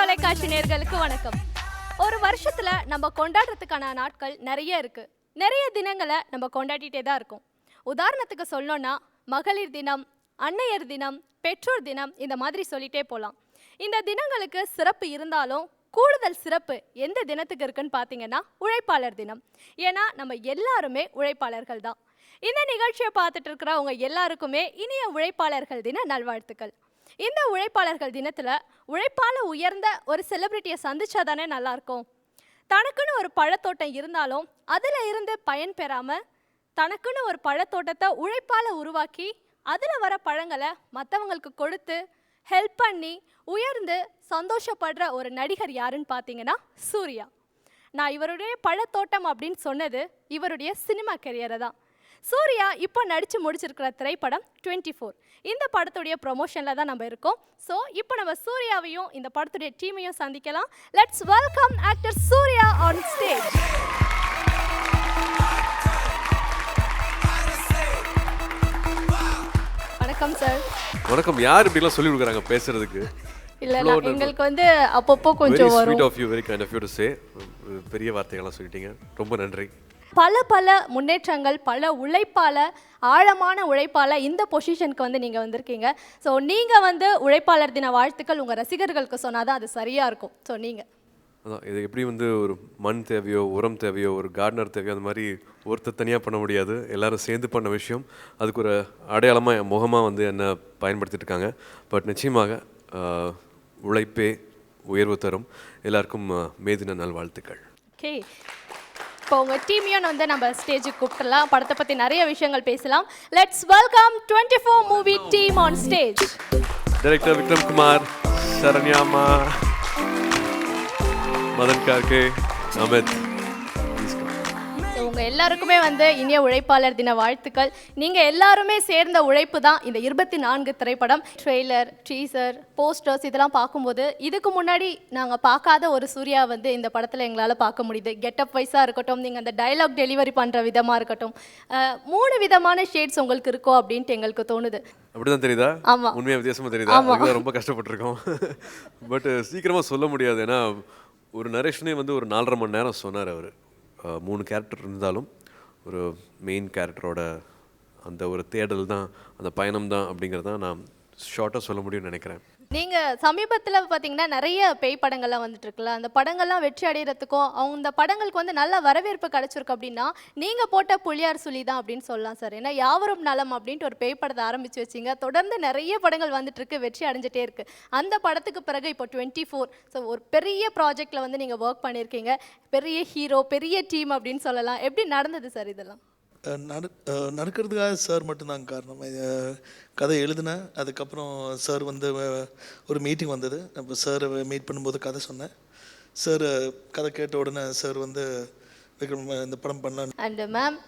தொலைக்காட்சி நேயர்களுக்கு வணக்கம். ஒரு வருஷத்துல நம்ம கொண்டாடுறதுக்கான நாட்கள் நிறைய இருக்கு. நிறைய தினங்களை நம்ம கொண்டாடிட்டே தான் இருக்கோம். உதாரணத்துக்கு சொல்லணும்னா மகளிர் தினம், அன்னையர் தினம், பெற்றோர் தினம், இந்த மாதிரி சொல்லிட்டே போகலாம். இந்த தினங்களுக்கு சிறப்பு இருந்தாலும் கூடுதல் சிறப்பு எந்த தினத்துக்கு இருக்குன்னு பார்த்தீங்கன்னா உழைப்பாளர் தினம். ஏன்னா நம்ம எல்லாருமே உழைப்பாளர்கள் தான். இந்த நிகழ்ச்சியை பார்த்துட்டு இருக்கிறவங்க எல்லாருக்குமே இனிய உழைப்பாளர்கள் தின நல்வாழ்த்துக்கள். இந்த உழைப்பாளர்கள் தினத்தில் உழைப்பால் உயர்ந்த ஒரு செலிபிரிட்டியை சந்திச்சா தானே நல்லாயிருக்கும். தனக்குன்னு ஒரு பழத்தோட்டம் இருந்தாலும் அதில் இருந்து பயன் பெறாமல் தனக்குன்னு ஒரு பழத்தோட்டத்தை உழைப்பால் உருவாக்கி அதில் வர பழங்களை மற்றவங்களுக்கு கொடுத்து ஹெல்ப் பண்ணி உயர்ந்து சந்தோஷப்படுற ஒரு நடிகர் யாருன்னு பார்த்தீங்கன்னா சூர்யா. நான் இவருடைய பழத்தோட்டம் அப்படின்னு சொன்னது இவருடைய சினிமா கெரியரை தான். சூர்யா இப்போ நடித்து முடிச்சிருக்கிற திரைப்படம் 24. இந்த படத்துடைய ப்ரொமோஷனில் தான் நம்ம இருக்கோம். ஸோ இப்போ நம்ம சூர்யாவையும் இந்த படத்துடைய டீமையும் சந்திக்கலாம். Let's welcome actor Suriya on stage. வணக்கம் சார். வணக்கம். யார் இப்படிலாம் சொல்லி கொடுக்குறாங்க பேசுறதுக்கு? இல்லை, எங்களுக்கு வந்து அப்பப்போ கொஞ்சம் வரும். Sweet of you, very kind of you to say. பெரிய வார்த்தைகள்லாம் சொல்லிட்டீங்க, ரொம்ப நன்றி. பல முன்னேற்றங்கள், பல உழைப்பால், ஆழமான உழைப்பால் இந்த பொசிஷனுக்கு வந்து நீங்கள் வந்திருக்கீங்க. ஸோ நீங்கள் வந்து உழைப்பாளர் தின வாழ்த்துக்கள் உங்கள் ரசிகர்களுக்கு சொன்னால் தான் அது சரியாக இருக்கும். ஸோ நீங்கள் அதான் இது எப்படி வந்து ஒரு மண் தேவையோ, உரம் தேவையோ, ஒரு கார்டனர் தேவையோ, அந்த மாதிரி ஒருத்தர் தனியாக பண்ண முடியாது. எல்லோரும் சேர்ந்து பண்ண விஷயம். அதுக்கு ஒரு அடையாளமாக என் முகமாக வந்து என்னை பயன்படுத்திட்டு இருக்காங்க. பட் நிச்சயமாக உழைப்பே உயர்வு தரும். எல்லாருக்கும் மேதின நல் வாழ்த்துக்கள். ஓகே, இப்போ உங்கள் டீமையும் வந்து நம்ம ஸ்டேஜுக்கு கூப்பிடலாம். படத்தை பற்றி நிறைய விஷயங்கள் பேசலாம். Let's welcome 24 movie team on stage. Director Vikram Kumar, சரண்யாமா, மதன் கார்கே, அமித். உங்கள் எல்லாருக்குமே வந்து இனிய உழைப்பாளர் தின வாழ்த்துக்கள். நீங்கள் எல்லாருமே சேர்ந்த உழைப்பு தான் இந்த 24 திரைப்படம். ட்ரெய்லர், டீசர், போஸ்டர்ஸ் இதெல்லாம் பார்க்கும்போது இதுக்கு முன்னாடி நாங்கள் பார்க்காத ஒரு சூர்யா வந்து இந்த படத்தில் எங்களால் பார்க்க முடியுது. கெட்டப் வைஸாக இருக்கட்டும், நீங்கள் அந்த டைலாக் டெலிவரி பண்ணுற விதமாக இருக்கட்டும், 3 விதமான ஷேட்ஸ் உங்களுக்கு இருக்கோ அப்படின்ட்டு எங்களுக்கு தோணுது. அப்படிதான் தெரியுதா? ஆமாம், உண்மையாக வித்தியாசமாக தெரியுதா? ரொம்ப கஷ்டப்பட்டிருக்கோம். பட் சீக்கிரமாக சொல்ல முடியாது. ஏன்னா ஒரு நரேஷனே வந்து ஒரு 4.5 மணி நேரம் சொன்னார் அவர். 3 கேரக்டர் இருந்தாலும் ஒரு மெயின் கேரக்டரோட அந்த ஒரு தேடல் தான், அந்த பயணம் தான் அப்படிங்கிறதான் நான் ஷார்ட்டாக சொல்ல முடியும்னு நினைக்கிறேன். நீங்கள் சமீபத்தில் பார்த்தீங்கன்னா நிறைய பேய் படங்கள்லாம் வந்துட்டு இருக்குல்ல, அந்த படங்கள்லாம் வெற்றி அடைகிறதுக்கும் அந்த படங்களுக்கு வந்து நல்ல வரவேற்பு கிடைச்சிருக்கு அப்படின்னா நீங்கள் போட்ட புளியார் சுழி தான் அப்படின்னு சொல்லலாம் சார். ஏன்னா யாவரும் நலம் அப்படின்ட்டு ஒரு பேய் படத்தை ஆரம்பித்து வச்சிங்க. தொடர்ந்து நிறைய படங்கள் வந்துட்டு இருக்கு, வெற்றி அடைஞ்சிட்டே இருக்கு. அந்த படத்துக்கு பிறகு இப்போ 24. ஸோ ஒரு பெரிய ப்ராஜெக்டில் வந்து நீங்கள் ஒர்க் பண்ணியிருக்கீங்க. பெரிய ஹீரோ, பெரிய டீம் அப்படின்னு சொல்லலாம். எப்படி நடந்தது சார் இதெல்லாம்? நடக்கிறதுக்காக சார் மட்டும்தாங்க காரணம். கதை எழுதினேன். அதுக்கப்புறம் சார் வந்து ஒரு மீட்டிங் வந்தது. அப்போ சார் மீட் பண்ணும்போது கதை சொன்னேன். சார் கதை கேட்ட உடனே சார் வந்து விக்ரம் இந்த படம் பண்ணலாம். அண்டு மேம்,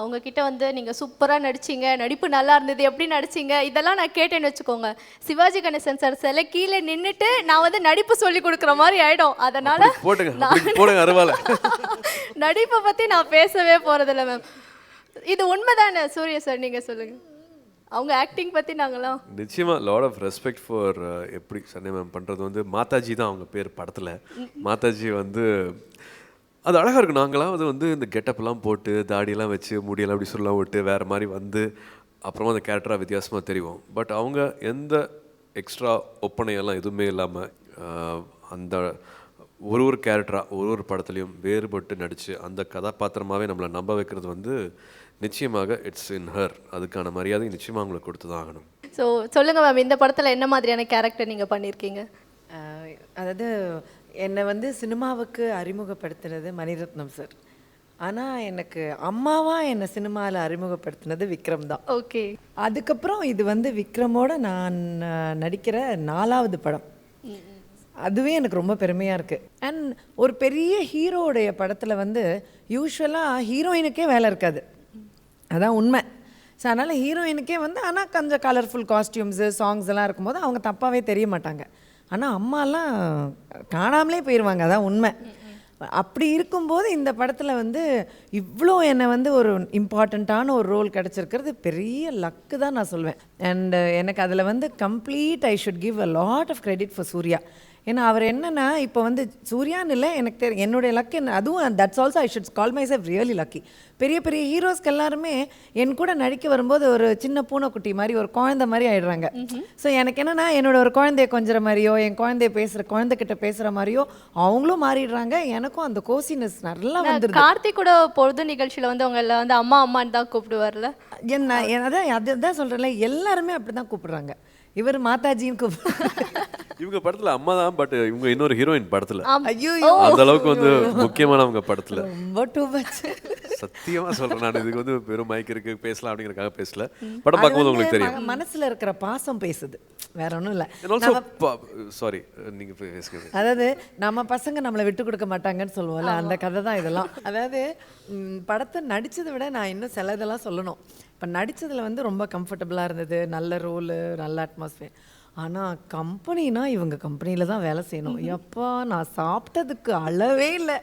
உங்ககிட்ட வந்து நீங்கள் சூப்பராக நடிச்சிங்க, நடிப்பு நல்லா இருந்தது, எப்படி நடிச்சிங்க இதெல்லாம் நான் கேட்டேன்னு வச்சுக்கோங்க, சிவாஜி கணேசன் சார் சில கீழே நின்றுட்டு நான் வந்து நடிப்பு சொல்லி கொடுக்குற மாதிரி ஆகிடும். அதனால் நடிப்பை பற்றி நான் பேசவே போகிறதில்ல மேம். இது உண்மைதானே சூர்யா சார்? நீங்கள் சொல்லுங்கள், அவங்க ஆக்டிங் பற்றி நாங்களாம் நிச்சயமாக லாட் ஆஃப் ரெஸ்பெக்ட் ஃபார் எப்படி சன்னியா மேம் பண்ணுறது வந்து மாதாஜி தான் அவங்க பேர் படத்தில். மாதாஜி வந்து அது அழகாக இருக்கும். நாங்களாம் வந்து இந்த கெட்டப்லாம் போட்டு தாடியெல்லாம் வச்சு முடியெல்லாம் அப்படி சொல்லலாம் விட்டு வேறு மாதிரி வந்து அப்புறமா அந்த கேரக்டராக வித்தியாசமாக தெரியும். பட் அவங்க எந்த எக்ஸ்ட்ரா ஒப்பனையெல்லாம் எதுவுமே இல்லாமல் அந்த ஒரு கேரக்டராக ஒரு படத்துலையும் வேறுபட்டு நடித்து அந்த கதாபாத்திரமாகவே நம்மளை நம்ப வைக்கிறது வந்து நிச்சயமாக இட்ஸ் இன் ஹர். அதுக்கான மரியாதை நிச்சயமாக அவங்களுக்கு கொடுத்து தான் ஆகணும். ஸோ சொல்லுங்கள் மேம், இந்த படத்தில் என்ன மாதிரியான கேரக்டர் நீங்கள் பண்ணியிருக்கீங்க? அதாவது என்னை வந்து சினிமாவுக்கு அறிமுகப்படுத்தினது மணிரத்னம் சார். ஆனால் எனக்கு அம்மாவாக என்னை சினிமாவில் அறிமுகப்படுத்தினது விக்ரம் தான். ஓகே. அதுக்கப்புறம் இது வந்து விக்ரமோட நான் நடிக்கிற 4வது படம். அதுவே எனக்கு ரொம்ப பெருமையாக இருக்குது. அண்ட் ஒரு பெரிய ஹீரோடைய படத்தில் வந்து யூஸ்வலாக ஹீரோயினுக்கே வேலை இருக்காது, அதான் உண்மை. ஸோ அதனால் ஹீரோயினுக்கே வந்து ஆனால் கொஞ்சம் கலர்ஃபுல் காஸ்டியூம்ஸு, சாங்ஸ் எல்லாம் இருக்கும்போது அவங்க தப்பாகவே தெரிய மாட்டாங்க. ஆனால் அம்மாலாம் காணாமலே போயிடுவாங்க, அதான் உண்மை. அப்படி இருக்கும்போது இந்த படத்தில் வந்து இவ்வளோ என்னை வந்து ஒரு இம்பார்ட்டண்ட்டான ஒரு ரோல் கிடச்சிருக்கிறது பெரிய லக்கு தான் நான் சொல்வேன். அண்ட் எனக்கு அதில் வந்து complete I should give a lot of credit for Suriya. ஏன்னா அவர் என்னன்னா இப்போ வந்து சூர்யான்னு இல்லை எனக்கு தெரியும் என்னுடைய லக் என்ன அதுவும் that's also I should call my self really lucky. பெரிய பெரிய ஹீரோஸ்க்கு எல்லாருமே என் கூட நடிக்க வரும்போது ஒரு சின்ன பூனைக்குட்டி மாதிரி ஒரு குழந்தை மாதிரி ஆயிடுறாங்க. ஸோ எனக்கு என்னன்னா என்னோட ஒரு குழந்தைய கொஞ்சற மாதிரியோ என் குழந்தைய குழந்தைகிட்ட பேசுகிற மாதிரியோ அவங்களும் மாறிடுறாங்க. எனக்கும் அந்த கோசினஸ் நல்லா வந்துருது. கார்த்திக் கூட பொழுது நிகழ்ச்சியில் வந்து உங்களை வந்து அம்மா அம்மான்னு தான் கூப்பிடுவார்ல. அதுதான் சொல்கிறேன்ல, எல்லாருமே அப்படி தான் கூப்பிடுறாங்க. இவர் மாதாஜின்னு கூப்பிடுறாங்க. இவங்க படத்துல அம்மா தான், பட் இவங்க இன்னொரு ஹீரோயின் படத்துல. ஐயோ, அந்த அளவுக்கு வந்து முக்கியமானவங்க படத்துல. ரொம்ப டூ மச். சத்தியமா சொல்றேன், நான் இதுக்கு வந்து வெறும் மைக் இருக்கு பேசலாம் அப்படிங்கறதுக்காக பேசல. படம் பார்க்கும்போது உங்களுக்கு தெரியும் மனசுல இருக்கிற பாசம் பேசுது, வேற ஒன்றும் இல்லை. சாரி, நீங்க பேசுங்க. அதாவது நம்ம பசங்க நம்மளை விட்டு கொடுக்க மாட்டாங்கன்னு சொல்லுவோம்ல, அந்த கதை தான் இதெல்லாம். அதாவது படத்தை நடிச்சதை விட நான் இன்னும் சில இதெல்லாம் சொல்லணும். இப்போ நடித்ததில் வந்து ரொம்ப கம்ஃபர்டபுளாக இருந்தது, நல்ல ரோலு, நல்ல அட்மாஸ்ஃபியர். ஆனால் கம்பெனினா இவங்க கம்பெனியில் தான் வேலை செய்யணும். எப்பா நான் சாப்பிட்டதுக்கு அளவே இல்லை.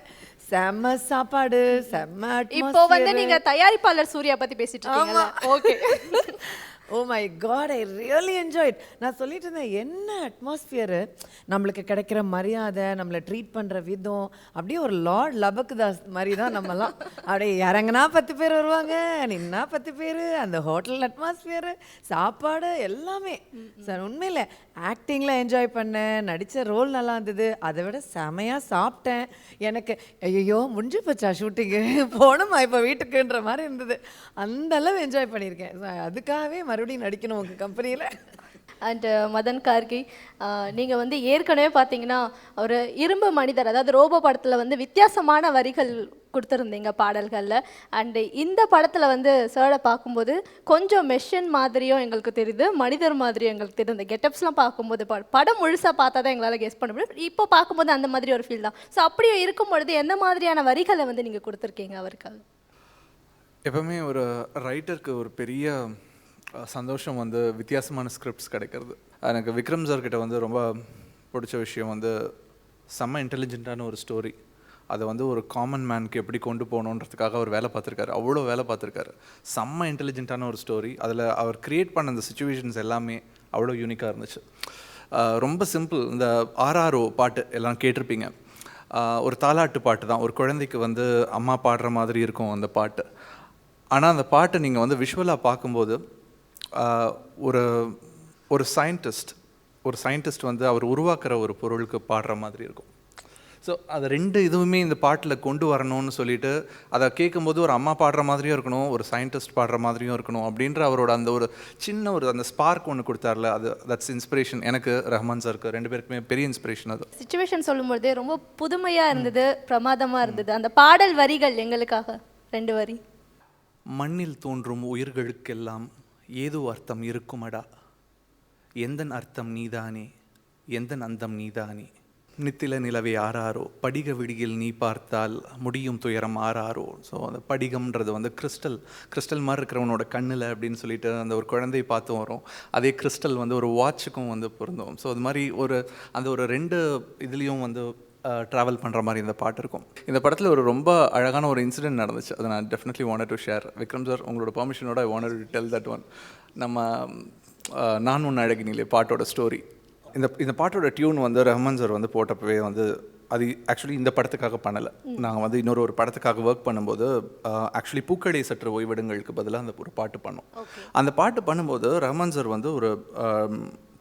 செம்ம சாப்பாடு, செம்ம அட்மாஸ்ஃபியர். இப்போ வந்து நீங்க தயாரிப்பாளர் சூர்யா பத்தி பேசிட்டு இருக்கீங்க. Okay. Oh my god, I really enjoyed. நான் சொல்லிட்டு இருந்தேன், என்ன அட்மாஸ்ஃபியரு, நம்மளுக்கு கிடைக்கிற மரியாதை, நம்மளை ட்ரீட் பண்ணுற விதம், அப்படியே ஒரு லார்ட் லபக்குதாஸ் மாதிரி தான் நம்மலாம். அப்படியே இறங்குனா 10 பேர் வருவாங்க, நின்னா 10 பேர், அந்த ஹோட்டல் அட்மாஸ்ஃபியரு, சாப்பாடு எல்லாமே. சார் உண்மையில் ஆக்டிங்கில் என்ஜாய் பண்ணேன், நடித்த ரோல் நல்லா இருந்தது. அதை விட செமையாக சாப்பிட்டேன். எனக்கு ஐயோ முடிஞ்சு போச்சா ஷூட்டிங்கு, போகணுமா இப்போ வீட்டுக்குன்ற மாதிரி இருந்தது. அந்த அளவு என்ஜாய் பண்ணியிருக்கேன். அதுக்காகவே மறுபடியும் நடிக்கணும் உங்கள் கம்பெனியில். அண்ட் மதன் கார்கி, நீங்கள் வந்து ஏற்கனவே பார்த்தீங்கன்னா ஒரு இரும்பு மனிதர், அதாவது ரோபோ படத்தில் வந்து வித்தியாசமான வரிகள் கொடுத்துருந்தீங்க பாடல்களில். அண்டு இந்த படத்தில் வந்து சாரை பார்க்கும்போது கொஞ்சம் மெஷின் மாதிரியும் எங்களுக்கு தெரியுது, மனிதர் மாதிரியும் எங்களுக்கு தெரியுது. இந்த கெட்டப்ஸ்லாம் பார்க்கும்போது படம் முழுசாக பார்த்தா தான் எங்களால் கெஸ் பண்ண முடியும். இப்போ பார்க்கும்போது அந்த மாதிரி ஒரு ஃபீல் தான். ஸோ அப்படியே இருக்கும் பொழுது எந்த மாதிரியான வரிகளை வந்து நீங்கள் கொடுத்துருக்கீங்க அவருக்காக? எப்பவுமே ஒரு ரைட்டருக்கு ஒரு பெரிய சந்தோஷம் வந்து வித்தியாசமான ஸ்கிரிப்ட்ஸ் கிடைக்கிறது. எனக்கு விக்ரம் சார்கிட்ட வந்து ரொம்ப பிடிச்ச விஷயம் வந்து செம்ம இன்டெலிஜென்ட்டான ஒரு ஸ்டோரி. அதை வந்து ஒரு காமன் மேனுக்கு எப்படி கொண்டு போகணுன்றதுக்காக அவர் வேலை பார்த்துருக்காரு, அவ்வளோ வேலை பார்த்துருக்காரு. செம்ம இன்டெலிஜென்ட்டான ஒரு ஸ்டோரி. அதில் அவர் க்ரியேட் பண்ண அந்த சுச்சுவேஷன்ஸ் எல்லாமே அவ்வளோ யூனிக்காக இருந்துச்சு. ரொம்ப சிம்பிள். இந்த RRO பாட்டு எல்லாம் கேட்டிருப்பீங்க. ஒரு தாலாட்டு பாட்டு தான், ஒரு குழந்தைக்கு வந்து அம்மா பாடுற மாதிரி இருக்கும் அந்த பாட்டு. ஆனால் அந்த பாட்டை நீங்கள் வந்து விஷுவலாக பார்க்கும்போது ஒரு சயின்டிஸ்ட் வந்து அவர் உருவாக்குற ஒரு பொருளுக்கு பாடுற மாதிரி இருக்கும். ஸோ அது ரெண்டு இதுவுமே இந்த பாட்டில் கொண்டு வரணும்னு சொல்லிட்டு அதை கேட்கும்போது ஒரு அம்மா பாடுற மாதிரியும் இருக்கணும், ஒரு சயின்டிஸ்ட் பாடுற மாதிரியும் இருக்கணும் அப்படின்ற அவரோட அந்த ஒரு சின்ன ஒரு அந்த ஸ்பார்க் ஒன்று கொடுத்தார்ல, அது தட்ஸ் இன்ஸ்பிரேஷன். எனக்கு ரஹ்மான் சாருக்கு 2 பேருக்குமே பெரிய இன்ஸ்பிரேஷன். அது சிச்சுவேஷன் சொல்லும்போது ரொம்ப புதுமையாக இருந்தது, பிரமாதமாக இருந்தது. அந்த பாடல் வரிகள் எங்களுக்காக 2 வரி. மண்ணில் தோன்றும் உயிர்களுக்கெல்லாம் ஏதோ அர்த்தம் இருக்குமடா, எந்தன் அர்த்தம் நீதானே, எந்தன் அந்தம் நீதானே, நித்தில நிலவே ஆறாரோ, படிக விடியில் நீ பார்த்தால் முடியும் துயரம் ஆறாரோ. ஸோ அந்த படிகம்ன்றது வந்து கிறிஸ்டல் மாதிரி இருக்கிறவனோட கண்ணில் அப்படின்னு சொல்லிட்டு அந்த ஒரு குழந்தையை பார்த்து வரும். அதே கிறிஸ்டல் வந்து ஒரு வாட்சுக்கும் வந்து பொருந்தும். ஸோ அது மாதிரி அந்த ஒரு 2 இதுலேயும் வந்து ட்ராவல் பண்ணுற மாதிரி இந்த பாட்டு இருக்கும். இந்த படத்தில் ஒரு ரொம்ப அழகான ஒரு இன்சிடென்ட் நடந்துச்சு, அதை நான் definitely wanted to share. Vikram sir, உங்களோட பர்மிஷனோட I wanted to tell that one. நம்ம நான் ஒன்று அழகினிலே பாட்டோட ஸ்டோரி. இந்த பாட்டோட டியூன் வந்து ரஹ்மான் சார் வந்து போட்டப்பவே வந்து அது ஆக்சுவலி இந்த படத்துக்காக பண்ணலை. நாங்கள் வந்து இன்னொரு படத்துக்காக ஒர்க் பண்ணும்போது ஆக்சுவலி பூக்கடை சற்று ஓய்வெடுங்களுக்கு பதிலாக அந்த ஒரு பாட்டு பண்ணோம். அந்த பாட்டு பண்ணும்போது ரஹ்மான் சார் வந்து ஒரு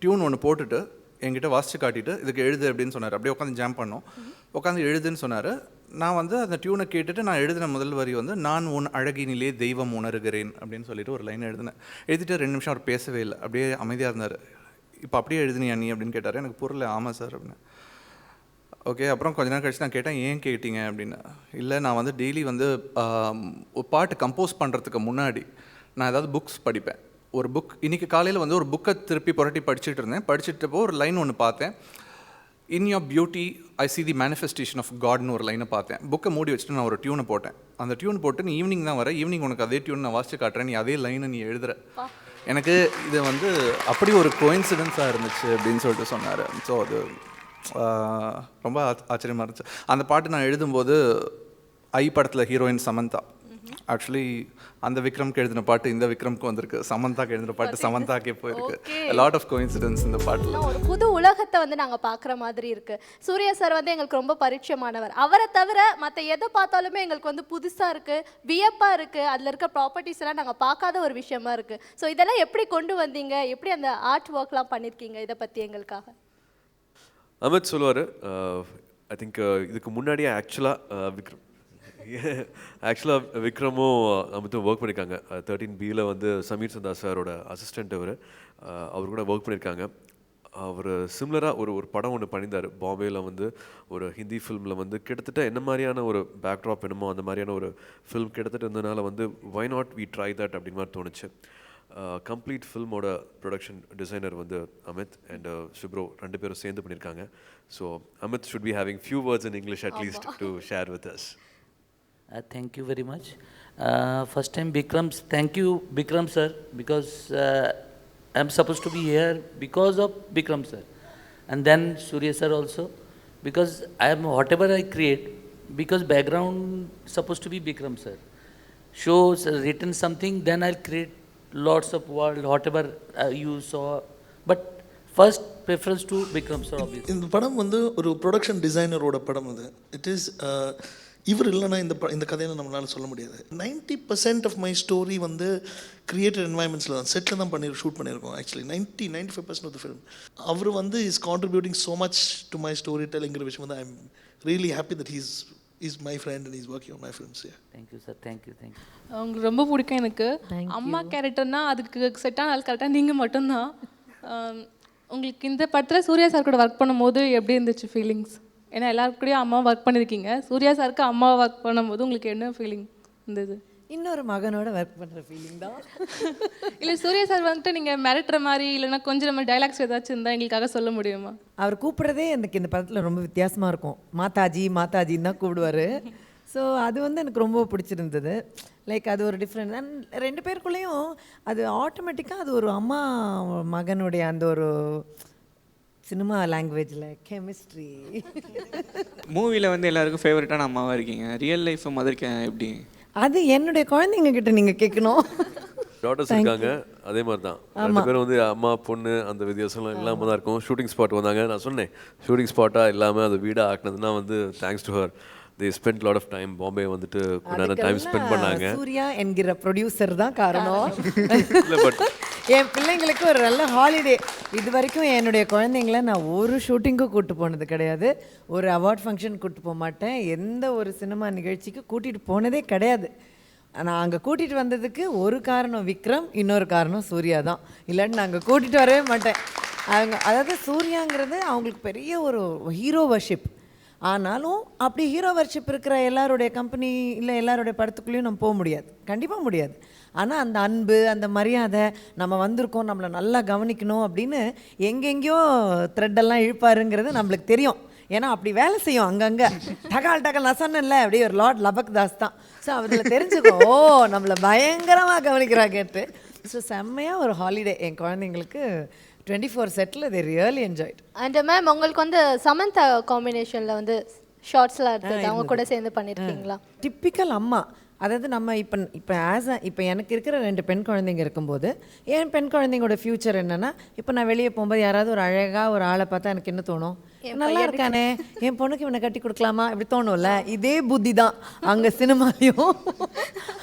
டியூன் ஒன்று போட்டுட்டு என்கிட்ட வாசித்து காட்டிட்டு இதுக்கு எழுது அப்படின்னு சொன்னார். அப்படியே உட்காந்து ஜாம் பண்ணோம், உட்காந்து எழுதுன்னு சொன்னார். நான் வந்து அந்த டியூனை கேட்டுட்டு நான் எழுதின முதல் வரி வந்து நான் உன் அழகினிலே தெய்வம் உணர்கிறேன் அப்படின்னு சொல்லிட்டு ஒரு லைன் எழுதினேன். எழுதிட்டு 2 நிமிஷம் அவர் பேசவே இல்லை, அப்படியே அமைதியாக இருந்தார். இப்போ அப்படியே எழுதுனியா நீ அப்படின்னு கேட்டார். எனக்கு புரியல. ஆமாம் சார் அப்படின்னு. ஓகே. அப்புறம் கொஞ்ச நேரம் கழிச்சு நான் கேட்டேன், ஏன் கேட்டீங்க அப்படின்னு. இல்லை, நான் வந்து டெய்லி வந்து ஒரு பாட்டு கம்போஸ் பண்ணுறதுக்கு முன்னாடி நான் ஏதாவது புக்ஸ் படிப்பேன். ஒரு புக் இன்றைக்கி காலையில் வந்து ஒரு புக்கை திருப்பி புரட்டி படிச்சுட்டு இருந்தேன். படிச்சுட்டப்போ ஒரு லைன் ஒன்று பார்த்தேன், in your beauty I see the manifestation of காட்னு ஒரு லைனை பார்த்தேன். புக்கை மூடி வச்சுட்டு நான் ஒரு டியூனை போட்டேன். அந்த டியூன் போட்டு நீ ஈவினிங் தான் வர, ஈவினிங் உனக்கு அதே டியூன் நான் வாசிச்சு காட்டுறேன், நீ அதே லைனை நீ எழுதுற. எனக்கு இது வந்து அப்படி ஒரு கோயின்சிடென்ஸாக இருந்துச்சு அப்படின்னு சொல்லிட்டு சொன்னார். ஸோ அது ரொம்ப ஆச்சரியமாக இருந்துச்சு. அந்த பாட்டு நான் எழுதும்போது ஐ படத்தில் ஹீரோயின் சமந்தா, ஆக்சுவலி அந்த விக்ரம்க்கு எழுதின பாட்டு இந்த விக்ரம்க்கு வந்திருக்கு, சமந்தாக்கு எழுதின பாட்டு சமந்தாக்கே போயிருக்கு. லாட் ஆஃப் கோஇன்சிடென்ஸ் இந்த பாட்டில். ஒரு புது உலகத்தை வந்து நாங்கள் பார்க்குற மாதிரி இருக்கு. சூர்யா சார் வந்து எங்களுக்கு ரொம்ப பரிச்சயமானவர். அவரை தவிர மற்ற எதை பார்த்தாலுமே எங்களுக்கு வந்து புதுசாக இருக்கு, வியப்பாக இருக்கு. அதில் இருக்க ப்ராப்பர்ட்டிஸ் எல்லாம் நாங்கள் பார்க்காத ஒரு விஷயமா இருக்கு. ஸோ இதெல்லாம் எப்படி கொண்டு வந்தீங்க, எப்படி அந்த ஆர்ட் ஒர்க்லாம் பண்ணியிருக்கீங்க, இதை பற்றி எங்களுக்காக. அமித் சொல்லுவார். ஐ திங்க் இதுக்கு முன்னாடியே ஆக்சுவலாக விக்ரமும் அமித்தும் ஒர்க் பண்ணியிருக்காங்க. 13Bயில் வந்து சமீர் சந்தா சாரோட அசிஸ்டண்ட் அவர் கூட ஒர்க் பண்ணியிருக்காங்க. அவர் சிம்லராக ஒரு படம் ஒன்று பண்ணியிருந்தார் பாம்பேயில் வந்து, ஒரு ஹிந்தி ஃபிலிமில் வந்து கிட்டத்தட்ட என்ன மாதிரியான ஒரு பேக்ட்ராப் என்னமோ அந்த மாதிரியான ஒரு ஃபிலிம் கிட்டத்தட்ட இருந்ததுனால வந்து why not we try that அப்படின்னு மாதிரி தோணுச்சு. கம்ப்ளீட் ஃபில்மோட ப்ரொடக்ஷன் டிசைனர் வந்து அமித் அண்ட் சுப்ரோ 2 பேரும் சேர்ந்து பண்ணியிருக்காங்க. So Amit should be having few words in English at least to share with us. Thank you very much. First time thank you Bikram sir, because I'm supposed to be here because of Bikram sir, and then Surya sir also, because I am whatever I create, because background supposed to be Bikram sir. Shows written something, then I'll create lots of world whatever you saw, but first preference to Bikram sir obviously. இந்த படம் வந்து ஒரு production டிசைனரோட படம் அது. It is இவர் இல்லைன்னா இந்த கதையை நம்மளால சொல்ல முடியாது. 90% ஆஃப் மை ஸ்டோரி வந்து கிரியேட்டட் என்வாயன்மெண்ட்ஸில் தான், செட்டில் தான் ஷூட் பண்ணியிருக்கோம். ஆக்சுவலி 95% ஆஃப் த ஃபிலிம் அவர் வந்து is contributing so much to my story டெல்லிங்கிற விஷயம் வந்து I am really happy that is my friend and is working on my films. Thank you sir, thank you. உங்களுக்கு ரொம்ப பிடிக்கும் எனக்கு. அம்மா கேரக்டர்னா அதுக்கு செட்டான ஆள் கரெக்டாக நீங்கள் மட்டும்தான். உங்களுக்கு இந்த படத்தில் சூர்யா சார் கூட ஒர்க் பண்ணும்போது எப்படி இருந்துச்சு ஃபீலிங்ஸ்? ஏன்னா எல்லாருக்கூடயும் அம்மா ஒர்க் பண்ணியிருக்கீங்க, சூர்யா சாருக்கு அம்மா ஒர்க் பண்ணும்போது உங்களுக்கு என்ன ஃபீலிங் இருந்தது? இன்னொரு மகனோட ஒர்க் பண்ணுற ஃபீலிங் தான். இல்லை சூர்யா சார் வந்துட்டு நீங்கள் மிரட்டுற மாதிரி இல்லைன்னா கொஞ்சம் நம்ம டைலாக்ஸ் ஏதாச்சும் இருந்தால் எங்களுக்காக சொல்ல முடியுமா? அவர் கூப்பிட்றதே எனக்கு இந்த படத்தில் ரொம்ப வித்தியாசமாக இருக்கும். மாதாஜி மாதாஜின்னு தான் கூப்பிடுவார். ஸோ அது வந்து எனக்கு ரொம்ப பிடிச்சிருந்தது. லைக் அது ஒரு டிஃப்ரெண்ட். அண்ட் 2 பேருக்குள்ளேயும் அது ஆட்டோமேட்டிக்காக அது ஒரு அம்மா மகனுடைய அந்த ஒரு சினிமா லாங்குவேஜில் கெமிஸ்ட்ரி. மூவியில் வந்து எல்லாருக்கும் ஃபேவரட்டான அம்மாவாக இருக்கீங்க, ரியல் லைஃப் மதருக்கு எப்படி? அது என்னுடைய குழந்தைங்க கிட்ட நீங்கள் கேட்கணும். டாட்டர்ஸ் இருக்காங்க, அதே மாதிரி தான் 2 பேரும் வந்து அம்மா பொண்ணு அந்த வித்தியாசம்லாம் இல்லாமல் தான் இருக்கும். ஷூட்டிங் ஸ்பாட் வந்தாங்க, நான் சொன்னேன் ஷூட்டிங் ஸ்பாட்டாக இல்லாமல் அது வீடாக ஆக்கினதுன்னா வந்து thanks to her. they spent lot of time Bombay வந்துட்டு கொஞ்ச டைம் ஸ்பெண்ட் பண்ணாங்க. சூர்யா என்கிற ப்ரொடியூசர் தான் காரணம். இல்லை பட் என் பிள்ளைங்களுக்கு ஒரு நல்ல ஹாலிடே. இது வரைக்கும் என்னுடைய குழந்தைங்கள நான் ஒரு ஷூட்டிங்க்கும் கூப்பிட்டு போனது கிடையாது, ஒரு அவார்ட் ஃபங்க்ஷன் கூப்பிட்டு போக மாட்டேன், எந்த ஒரு சினிமா நிகழ்ச்சிக்கு கூட்டிகிட்டு போனதே கிடையாது. நான் அங்கே கூட்டிகிட்டு வந்ததுக்கு ஒரு காரணம் விக்ரம், இன்னொரு காரணம் சூர்யா தான். இல்லைன்னு நான் அங்கே கூட்டிகிட்டு வரவே மாட்டேன். அதாவது சூர்யாங்கிறது அவங்களுக்கு பெரிய ஒரு ஹீரோ வர்ஷிப். ஆனாலும் அப்படி ஹீரோ வர்ஷிப் இருக்கிற எல்லாருடைய கம்பெனி இல்லை எல்லாருடைய படத்துக்குள்ளேயும் நம்ம போக முடியாது, கண்டிப்பாக முடியாது. ஆனால் அந்த அன்பு அந்த மரியாதை, நம்ம வந்திருக்கோம் நம்மளை நல்லா கவனிக்கணும் அப்படின்னு எங்கெங்கேயோ த்ரெட்டெல்லாம் இழுப்பாருங்கிறது நம்மளுக்கு தெரியும். ஏன்னா அப்படி வேலை செய்யும் அங்கங்கே. டகால் நான் சொன்னேன்ல, அப்படியே ஒரு லார்ட் லபக் தாஸ் தான். ஸோ அதில் தெரிஞ்சுக்கோ, ஓ நம்மளை பயங்கரமாக கவனிக்கிறா கேட்டு. ஸோ செம்மையாக ஒரு ஹாலிடே என் குழந்தைங்களுக்கு 24 settle they really enjoyed. And ma'am உங்களுக்கு வந்து சமந்தா காம்பினேஷனில் வந்து ஷார்ட்ஸ்லாம் எடுத்தது அவங்க கூட சேர்ந்து பண்ணியிருக்கீங்களா? டிப்பிக்கல் அம்மா. அதாவது நம்ம இப்போ எனக்கு இருக்கிற 2 பெண் குழந்தைங்க இருக்கும்போது என் பெண் குழந்தைங்களோட ஃப்யூச்சர் என்னென்னா, இப்போ நான் வெளியே போகும்போது யாராவது ஒரு அழகாக ஒரு ஆளை பார்த்தா எனக்கு என்ன தோணும், நல்லா இருக்கானே என் பொண்ணுக்கு இவனை கட்டி கொடுக்கலாமா இப்படி தோணும்ல. இதே புத்தி தான் அங்கே சினிமாலையும்.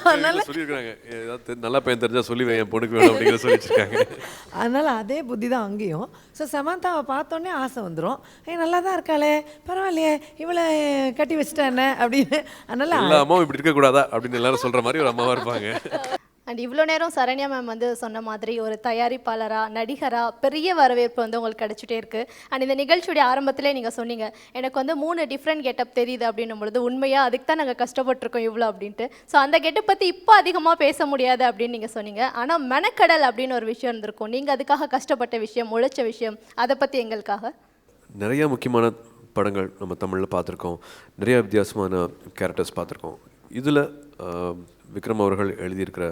அதனால சொல்லியிருக்காங்க, ஏதாவது நல்ல பையன் தெரிஞ்சா சொல்லுவேன் என் பொண்ணுக்கு வேணும் அப்படிங்கிற சொல்லிச்சிருக்காங்க. அதனால் அதே புத்தி தான் அங்கேயும். ஸோ சமந்தாவை பார்த்தோன்னே ஆசை வந்துடும், நல்லா தான் இருக்காளே பரவாயில்லையே இவளை கட்டி வச்சுட்டானே அப்படின்னு. அதனால் எல்லா அம்மாவும் இப்படி இருக்கக்கூடாதா அப்படின்னு எல்லாரும் சொல்கிற மாதிரி ஒரு அம்மாவாக இருப்பாங்க. அண்ட் இவ்வளோ நேரம் சரண்யா மேம் வந்து சொன்ன மாதிரி ஒரு தயாரிப்பாளராக நடிகராக பெரிய வரவேற்பு வந்து உங்களுக்கு கிடச்சிட்டே இருக்குது. அண்ட் இந்த நிகழ்ச்சியுடைய ஆரம்பத்திலே நீங்கள் சொன்னீங்க எனக்கு வந்து 3 டிஃப்ரெண்ட் கெட்டப் தெரியுது அப்படின்னும் பொழுது உண்மையாக அதுக்கு தான் நாங்கள் கஷ்டப்பட்டிருக்கோம் இவ்வளோ அப்படின்ட்டு. ஸோ அந்த கெட்டப் பற்றி இப்போ அதிகமாக பேச முடியாது அப்படின்னு நீங்கள் சொன்னீங்க. ஆனால் மெனக்கடல் அப்படின்னு ஒரு விஷயம் இருந்திருக்கும், நீங்கள் அதுக்காக கஷ்டப்பட்ட விஷயம், உழைச்ச விஷயம், அதை பற்றி எங்களுக்காக. நிறைய முக்கியமான படங்கள் நம்ம தமிழில் பார்த்துருக்கோம், நிறைய வித்தியாசமான கேரக்டர்ஸ் பார்த்துருக்கோம். இதில் விக்ரம் அவர்கள் எழுதியிருக்கிற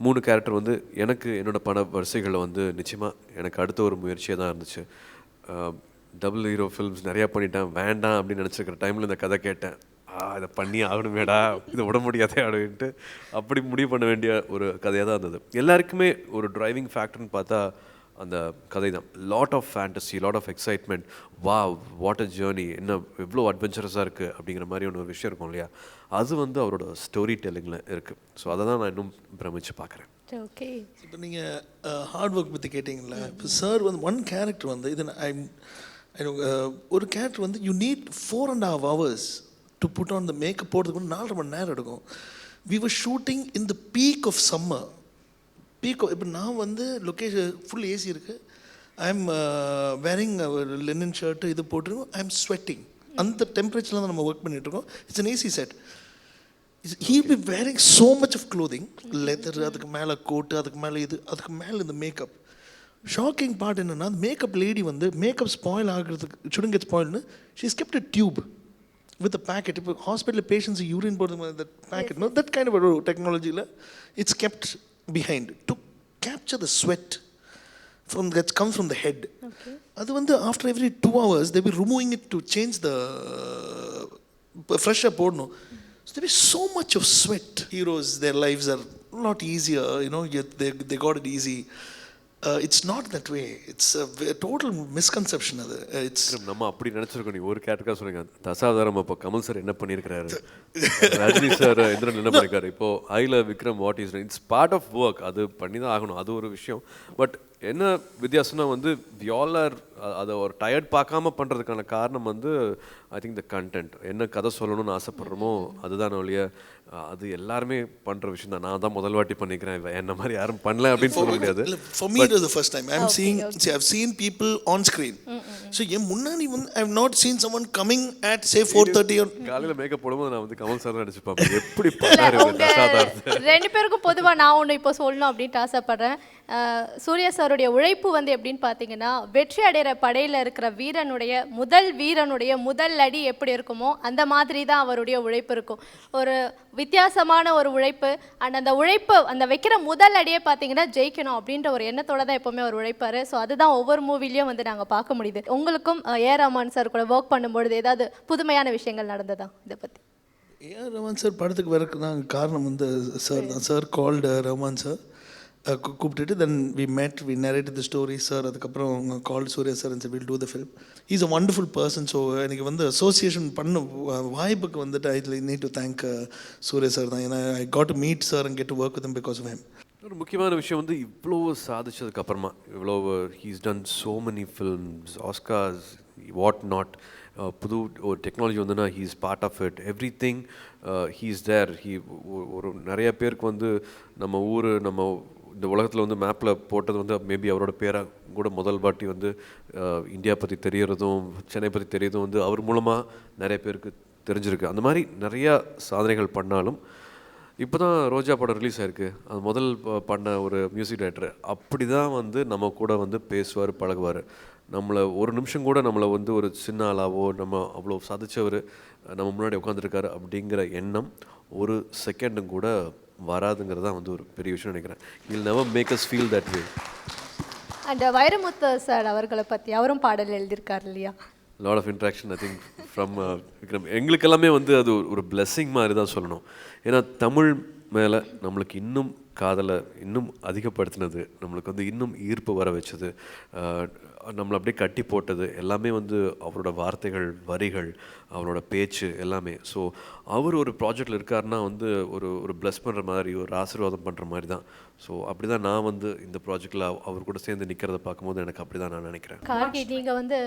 3 கேரக்டர் வந்து எனக்கு என்னோடய பட வரிசைகளில் வந்து நிச்சயமாக எனக்கு அடுத்த ஒரு முயற்சியாக தான் இருந்துச்சு. டபுள் ஹீரோ ஃபில்ம்ஸ் நிறையா பண்ணிட்டேன், வேண்டாம் அப்படின்னு நினச்சிருக்கிற டைமில் இந்த கதை கேட்டேன், இதை பண்ணி ஆகணுமேடா, இதை விட முடியாதே அப்படின்ட்டு அப்படி முடிவு பண்ண வேண்டிய ஒரு கதையாக தான் இருந்தது. எல்லாருக்குமே ஒரு டிரைவிங் ஃபேக்டர்னு பார்த்தா அந்த கதை தான். Lot of fantasy, lot of excitement, வா வாட் அ ஜேர்னி, என்ன எவ்வளோ அட்வென்ச்சரஸாக இருக்குது அப்படிங்கிற மாதிரி ஒரு விஷயம் இருக்கும் இல்லையா, அது வந்து அவரோட ஸ்டோரி டெல்லிங்கில் இருக்குது. ஸோ அதை தான் நான் இன்னும் பிரமிச்சு பார்க்குறேன். ஓகே, இப்போ நீங்கள் ஹார்ட் ஒர்க் பற்றி கேட்டிங்களா, இப்போ சார் வந்து ஒன் கேரக்டர் வந்து இது ஒரு கேரக்டர் வந்து you need 4.5 hours to put on the makeup போடுறதுக்கு வந்து 4.5 மணி நேரம் எடுக்கும். We were shooting in the peak of summer. இப்போ நான் வந்து லொக்கேஷன் ஃபுல் ஏசி இருக்குது, I am wearing linen shirt இது போட்டிருக்கோம், ஐ எம் ஸ்வெட்டிங். அந்த டெம்பரேச்சரில் தான் நம்ம ஒர்க் பண்ணிகிட்ருக்கோம். It's an AC set. He'll be wearing so much of clothing, leather, அதுக்கு மேலே கோட்டு, அதுக்கு மேலே இது, அதுக்கு மேலே இந்த மேக்கப். ஷாக்கிங் பார்ட் என்னென்னா, மேக்கப் லேடி வந்து மேக்கப் ஸ்பாயில் ஆகிறதுக்கு shouldn't get spoiled, she's kept a tube with a packet. இப்போ ஹாஸ்பிட்டலில் பேஷண்ட்ஸ் யூரின் போடுறது that packet, no, that kind of a technology, it's kept behind to capture the sweat that comes from the head. அது வந்து after every 2 hours they'll be removing it to change the fresher போடணும். So there is so much of sweat. Heroes, their lives are not easier, yet they got it easy. It's not that way. It's a total misconception. It's நம்ம அப்படி நினச்சிருக்கோம். நீ ஒரு கேரக்டராக சொல்லுங்க, தசாவதாரம் அப்போ Kamal sir என்ன பண்ணியிருக்கிறாரு, ரஜினி சார் இந்திரன் என்ன பண்ணியிருக்காரு, இப்போது ஐல Vikram what is, it's part of work. அது பண்ணி தான் ஆகணும், அது ஒரு விஷயம். பட் என்ன வித்தியாசம்னா வந்து வி ஆல் ஆர் அதை ஒரு டயர்ட் பார்க்காம பண்ணுறதுக்கான காரணம் வந்து ஐ திங்க் த கண்டென்ட். என்ன கதை சொல்லணும்னு ஆசைப்படுறோமோ அதுதான் ஒழிய அது எல்லாருமே பண்ணுற விஷயம் தான். நான் தான் முதல் வாட்டி பண்ணிக்கிறேன், என்ன மாதிரி யாரும் பண்ணல அப்படின்னு சொல்ல முடியாது. For me it was the first time I've seen people on screen. So என் முன்னாடி வந்து I've not seen someone coming at say 4:30 or காலையில் மேக்கப் போடும்போது நான் வந்து கமல் சார் நடிச்சு பார்ப்பேன், எப்படி பண்ணாரு தசாவதாரத்தை. ரெண்டு பேருக்கும் பொதுவாக நான் ஒன்று இப்போ சொல்லணும் அப்படின்ட்டு ஆசைப்படுறேன். சூர்யா சாருடைய உழைப்பு வந்து எப்படின்னு பார்த்தீங்கன்னா, வெற்றி அடைகிற படையில் இருக்கிற வீரனுடைய முதல் அடி எப்படி இருக்குமோ அந்த மாதிரி தான் அவருடைய உழைப்பு இருக்கும். ஒரு வித்தியாசமான ஒரு உழைப்பு. அண்ட் அந்த உழைப்பு, அந்த வைக்கிற முதல் அடியே பார்த்தீங்கன்னா ஜெயிக்கணும் அப்படின்ற ஒரு எண்ணத்தோட தான் எப்போவுமே அவர் உழைப்பார். ஸோ அதுதான் ஒவ்வொரு மூவிலையும் வந்து நாங்கள் பார்க்க முடியுது. உங்களுக்கும் ஏ ரஹ்மான் சார் கூட ஒர்க் பண்ணும்பொழுது ஏதாவது புதுமையான விஷயங்கள் நடந்ததா இதை பற்றி? ஏஆர் ரஹ்மான் சார் படத்துக்கு வரக்கு தான் காரணம் வந்து சார் தான். சார் கால்டு ரஹ்மான் சார் கூப்பிட்டுட்டு then we narrated the story. Sir அதுக்கப்புறம் call Suriya sir and said we'll do the film. He's a wonderful person. So எனக்கு வந்து அசோசியேஷன் பண்ண வாய்ப்புக்கு வந்துட்டு I need to thank Suriya sir தான். ஏன்னா I got to meet sir and get to work with him because of him. ஒரு முக்கியமான விஷயம் வந்து இவ்வளோ சாதிச்சதுக்கு அப்புறமா, இவ்வளோ he's done so many films, Oscars, what not, புது ஒரு டெக்னாலஜி வந்துன்னா he is part of it, everything he is there. ஒரு நிறைய பேருக்கு வந்து நம்ம ஊர், நம்ம இந்த உலகத்தில் வந்து மேப்பில் போட்டது வந்து மேபி அவரோட பேராக கூட முதல் வாட்டி வந்து இந்தியா பற்றி தெரியறதும் சென்னை பற்றி தெரியறதும் வந்து அவர் மூலமாக நிறைய பேருக்கு தெரிஞ்சிருக்கு. அந்த மாதிரி நிறையா சாதனைகள் பண்ணாலும் இப்போ தான் ரோஜா படம் ரிலீஸ் ஆகிருக்கு. அது முதல் பண்ண ஒரு மியூசிக் டைரக்டர் அப்படி தான் வந்து நம்ம கூட வந்து பேசுவார், பழகுவார். நம்மளை ஒரு நிமிஷம் கூட நம்மளை வந்து ஒரு சின்ன ஆளாவோ, நம்ம அவ்வளோ சாதிச்சவர் நம்ம முன்னாடி உட்காந்துருக்காரு அப்படிங்கிற எண்ணம் ஒரு செகண்டும் கூட வராதுங்கிறது தான் வந்து ஒரு பெரிய விஷயம் நினைக்கிறேன். He'll never make us feel that way. And Vairamuthu sir அவர்களை பற்றி அவரும் பாடல் எழுதியிருக்கார் இல்லையா? Lot of interaction I think from Vikram. எங்களுக்கு எல்லாமே வந்து அது ஒரு பிளெஸ்ஸிங் மாதிரி தான் சொல்லணும். ஏன்னா தமிழ் மேலே நம்மளுக்கு இன்னும் காதலை இன்னும் அதிகப்படுத்தினது, நம்மளுக்கு வந்து இன்னும் ஈர்ப்பு வர வச்சது, நம்மளை அப்படியே கட்டி போட்டது எல்லாமே வந்து அவரோட வார்த்தைகள், வரிகள், அவரோட பேச்சு எல்லாமே. ஸோ அவர் ஒரு ப்ராஜெக்டில் இருக்காருன்னா வந்து ஒரு ப்ளஸ் பண்ணுற மாதிரி, ஒரு ஆசீர்வாதம் பண்ணுற மாதிரி தான். ஸோ அப்படி தான் நான் வந்து இந்த ப்ராஜெக்டில் அவர் கூட சேர்ந்து நிற்கிறத பார்க்கும்போது எனக்கு அப்படி தான் நான் நினைக்கிறேன். கார்கி, நீங்கள் வந்து